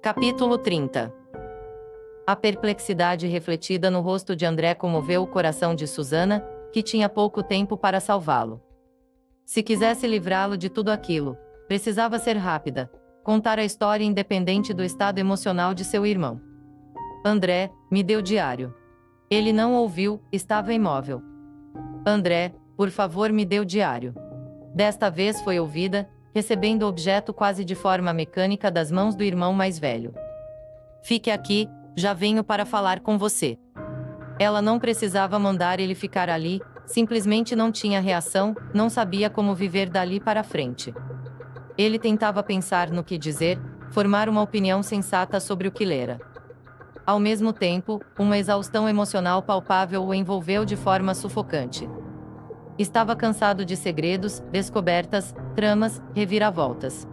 Capítulo 30. A perplexidade refletida no rosto de André comoveu o coração de Susana, que tinha pouco tempo para salvá-lo. Se quisesse livrá-lo de tudo aquilo, precisava ser rápida, contar a história independente do estado emocional de seu irmão. André, me dê o diário. Ele não ouviu, estava imóvel. André, por favor, me dê o diário. Desta vez foi ouvida, recebendo o objeto quase de forma mecânica das mãos do irmão mais velho. Fique aqui, já venho para falar com você. Ela não precisava mandar ele ficar ali, simplesmente não tinha reação, não sabia como viver dali para frente. Ele tentava pensar no que dizer, formar uma opinião sensata sobre o que lera. Ao mesmo tempo, uma exaustão emocional palpável o envolveu de forma sufocante. Estava cansado de segredos, descobertas, tramas, reviravoltas.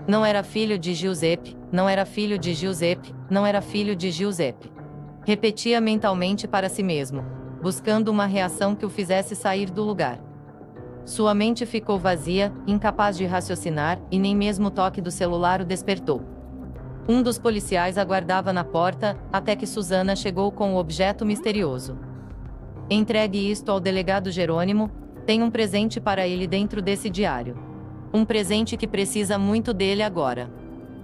Não era filho de Giuseppe, não era filho de Giuseppe, não era filho de Giuseppe. Repetia mentalmente para si mesmo, buscando uma reação que o fizesse sair do lugar. Sua mente ficou vazia, incapaz de raciocinar, e nem mesmo o toque do celular o despertou. Um dos policiais aguardava na porta, até que Susana chegou com o objeto misterioso. Entregue isto ao delegado Jerônimo, tem um presente para ele dentro desse diário. Um presente que precisa muito dele agora.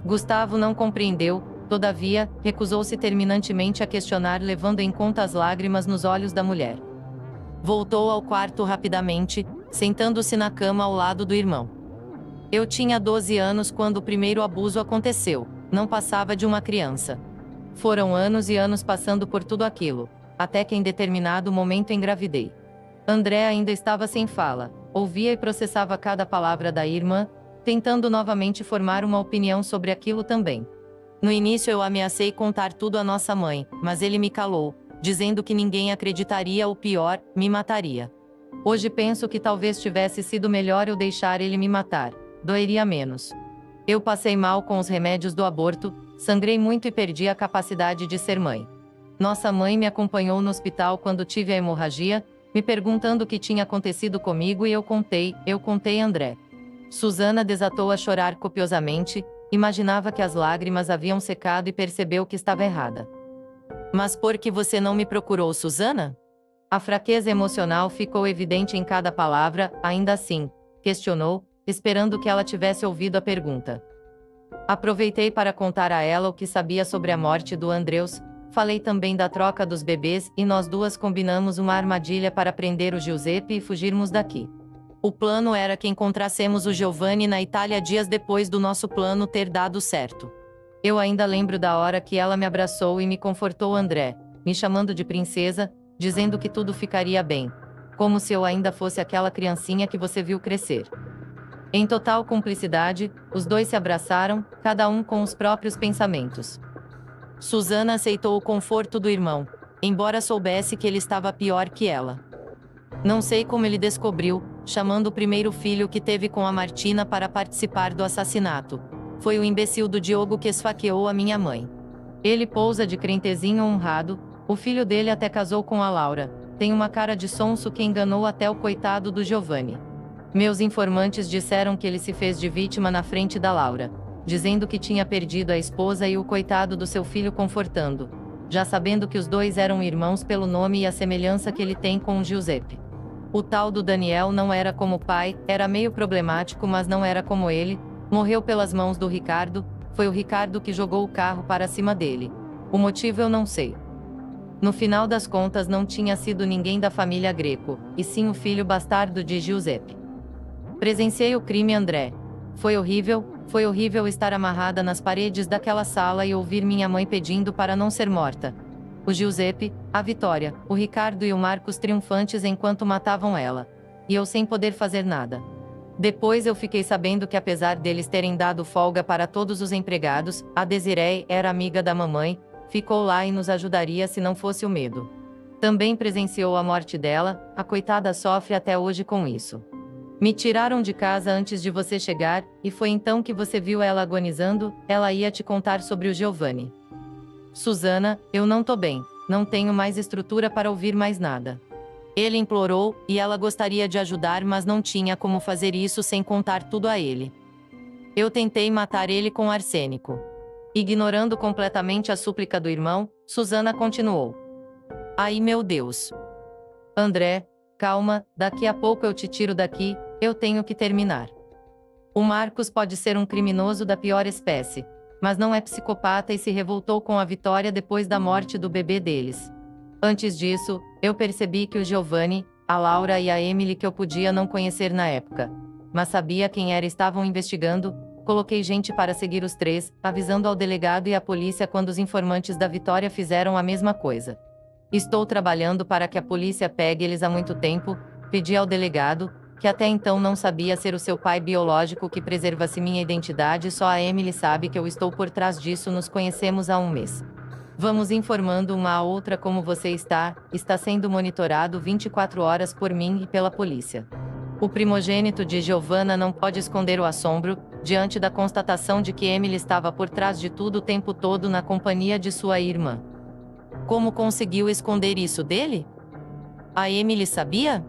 Gustavo não compreendeu, todavia, recusou-se terminantemente a questionar, levando em conta as lágrimas nos olhos da mulher. Voltou ao quarto rapidamente, sentando-se na cama ao lado do irmão. Eu tinha 12 anos quando o primeiro abuso aconteceu, não passava de uma criança. Foram anos e anos passando por tudo aquilo, até que em determinado momento engravidei. André ainda estava sem fala, ouvia e processava cada palavra da irmã, tentando novamente formar uma opinião sobre aquilo também. No início eu ameacei contar tudo à nossa mãe, mas ele me calou, dizendo que ninguém acreditaria ou pior, me mataria. Hoje penso que talvez tivesse sido melhor eu deixar ele me matar, doeria menos. Eu passei mal com os remédios do aborto, sangrei muito e perdi a capacidade de ser mãe. Nossa mãe me acompanhou no hospital quando tive a hemorragia, me perguntando o que tinha acontecido comigo e eu contei André. Susana desatou a chorar copiosamente, imaginava que as lágrimas haviam secado e percebeu que estava errada. Mas por que você não me procurou, Susana? A fraqueza emocional ficou evidente em cada palavra, ainda assim, questionou, esperando que ela tivesse ouvido a pergunta. Aproveitei para contar a ela o que sabia sobre a morte do Andreus. Falei também da troca dos bebês e nós duas combinamos uma armadilha para prender o Giuseppe e fugirmos daqui. O plano era que encontrássemos o Giovanni na Itália dias depois do nosso plano ter dado certo. Eu ainda lembro da hora que ela me abraçou e me confortou, André, me chamando de princesa, dizendo que tudo ficaria bem, como se eu ainda fosse aquela criancinha que você viu crescer. Em total cumplicidade, os dois se abraçaram, cada um com os próprios pensamentos. Susana aceitou o conforto do irmão, embora soubesse que ele estava pior que ela. Não sei como ele descobriu, chamando o primeiro filho que teve com a Martina para participar do assassinato. Foi o imbecil do Diogo que esfaqueou a minha mãe. Ele pousa de crentezinho honrado, o filho dele até casou com a Laura, tem uma cara de sonso que enganou até o coitado do Giovanni. Meus informantes disseram que ele se fez de vítima na frente da Laura, dizendo que tinha perdido a esposa e o coitado do seu filho confortando, já sabendo que os dois eram irmãos pelo nome e a semelhança que ele tem com o Giuseppe. O tal do Daniel não era como o pai, era meio problemático, mas não era como ele, morreu pelas mãos do Ricardo, foi o Ricardo que jogou o carro para cima dele. O motivo eu não sei. No final das contas não tinha sido ninguém da família Greco, e sim o filho bastardo de Giuseppe. Presenciei o crime, André. Foi horrível estar amarrada nas paredes daquela sala e ouvir minha mãe pedindo para não ser morta. O Giuseppe, a Vitória, o Ricardo e o Marcos triunfantes enquanto matavam ela. E eu sem poder fazer nada. Depois eu fiquei sabendo que apesar deles terem dado folga para todos os empregados, a Desiree era amiga da mamãe, ficou lá e nos ajudaria se não fosse o medo. Também presenciou a morte dela, a coitada sofre até hoje com isso. Me tiraram de casa antes de você chegar, e foi então que você viu ela agonizando, ela ia te contar sobre o Giovanni. Susana, eu não tô bem, não tenho mais estrutura para ouvir mais nada. Ele implorou, e ela gostaria de ajudar, mas não tinha como fazer isso sem contar tudo a ele. Eu tentei matar ele com arsênico. Ignorando completamente a súplica do irmão, Susana continuou. Ai meu Deus! André, calma, daqui a pouco eu te tiro daqui, eu tenho que terminar. O Marcos pode ser um criminoso da pior espécie, mas não é psicopata e se revoltou com a Vitória depois da morte do bebê deles. Antes disso, eu percebi que o Giovanni, a Laura e a Emily que eu podia não conhecer na época, mas sabia quem era estavam investigando, coloquei gente para seguir os três, avisando ao delegado e à polícia quando os informantes da Vitória fizeram a mesma coisa. Estou trabalhando para que a polícia pegue eles há muito tempo, pedi ao delegado, que até então não sabia ser o seu pai biológico, que preservasse minha identidade, só a Emily sabe que eu estou por trás disso, nos conhecemos há um mês. Vamos informando uma à outra como você está sendo monitorado 24 horas por mim e pela polícia. O primogênito de Giovanna não pode esconder o assombro, diante da constatação de que Emily estava por trás de tudo o tempo todo na companhia de sua irmã. Como conseguiu esconder isso dele? A Emily sabia?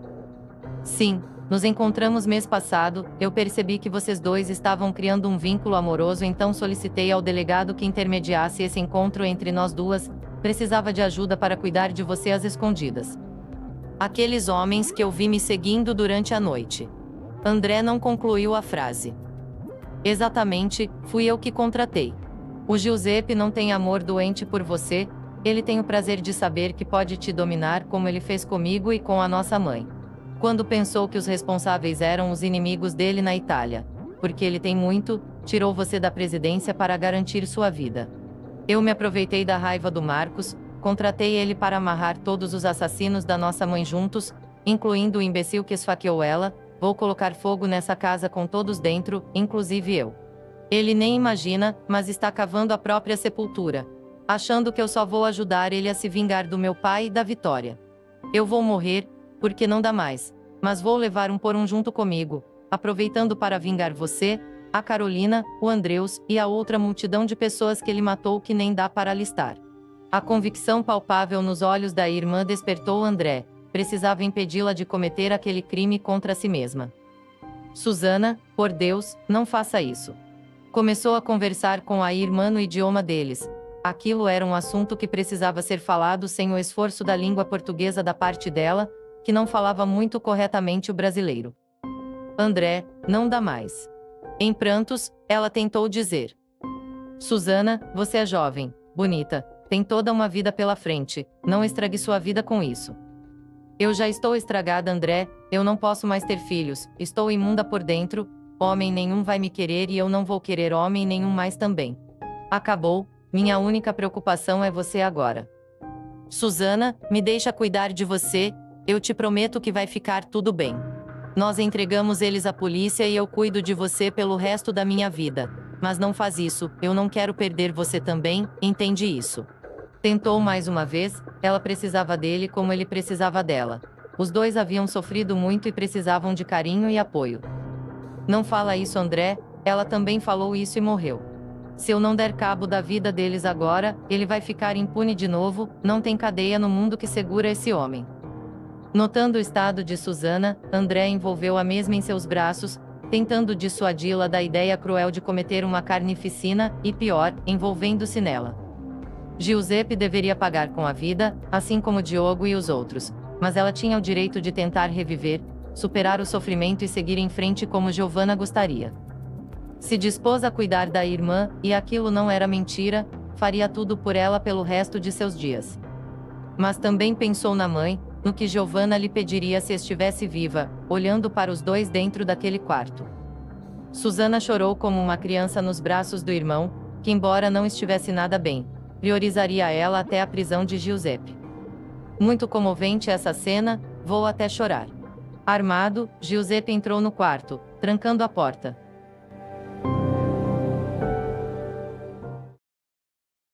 Sim, nos encontramos mês passado, eu percebi que vocês dois estavam criando um vínculo amoroso, então solicitei ao delegado que intermediasse esse encontro entre nós duas, precisava de ajuda para cuidar de você às escondidas. Aqueles homens que eu vi me seguindo durante a noite. André não concluiu a frase. Exatamente, fui eu que contratei. O Giuseppe não tem amor doente por você, ele tem o prazer de saber que pode te dominar como ele fez comigo e com a nossa mãe. Quando pensou que os responsáveis eram os inimigos dele na Itália, porque ele tem muito, tirou você da presidência para garantir sua vida. Eu me aproveitei da raiva do Marcos, contratei ele para amarrar todos os assassinos da nossa mãe juntos, incluindo o imbecil que esfaqueou ela, vou colocar fogo nessa casa com todos dentro, inclusive eu. Ele nem imagina, mas está cavando a própria sepultura, achando que eu só vou ajudar ele a se vingar do meu pai e da Vitória. Eu vou morrer, porque não dá mais, mas vou levar um por um junto comigo, aproveitando para vingar você, a Carolina, o Andreus e a outra multidão de pessoas que ele matou que nem dá para listar. A convicção palpável nos olhos da irmã despertou André, precisava impedi-la de cometer aquele crime contra si mesma. Susana, por Deus, não faça isso. Começou a conversar com a irmã no idioma deles. Aquilo era um assunto que precisava ser falado sem o esforço da língua portuguesa da parte dela, que não falava muito corretamente o brasileiro. André, não dá mais. Em prantos, ela tentou dizer. Susana, você é jovem, bonita, tem toda uma vida pela frente, não estrague sua vida com isso. Eu já estou estragada, André, eu não posso mais ter filhos, estou imunda por dentro, homem nenhum vai me querer e eu não vou querer homem nenhum mais também. Acabou, minha única preocupação é você agora. Susana, me deixa cuidar de você, eu te prometo que vai ficar tudo bem. Nós entregamos eles à polícia e eu cuido de você pelo resto da minha vida. Mas não faz isso, eu não quero perder você também, entende isso? Tentou mais uma vez, ela precisava dele como ele precisava dela. Os dois haviam sofrido muito e precisavam de carinho e apoio. Não fala isso, André, ela também falou isso e morreu. Se eu não der cabo da vida deles agora, ele vai ficar impune de novo, não tem cadeia no mundo que segura esse homem. Notando o estado de Susana, André envolveu a mesma em seus braços, tentando dissuadi-la da ideia cruel de cometer uma carnificina, e pior, envolvendo-se nela. Giuseppe deveria pagar com a vida, assim como Diogo e os outros, mas ela tinha o direito de tentar reviver, superar o sofrimento e seguir em frente como Giovanna gostaria. Se dispôs a cuidar da irmã, e aquilo não era mentira, faria tudo por ela pelo resto de seus dias. Mas também pensou na mãe, no que Giovanna lhe pediria se estivesse viva, olhando para os dois dentro daquele quarto. Susana chorou como uma criança nos braços do irmão, que embora não estivesse nada bem, priorizaria ela até a prisão de Giuseppe. Muito comovente essa cena, vou até chorar. Armado, Giuseppe entrou no quarto, trancando a porta.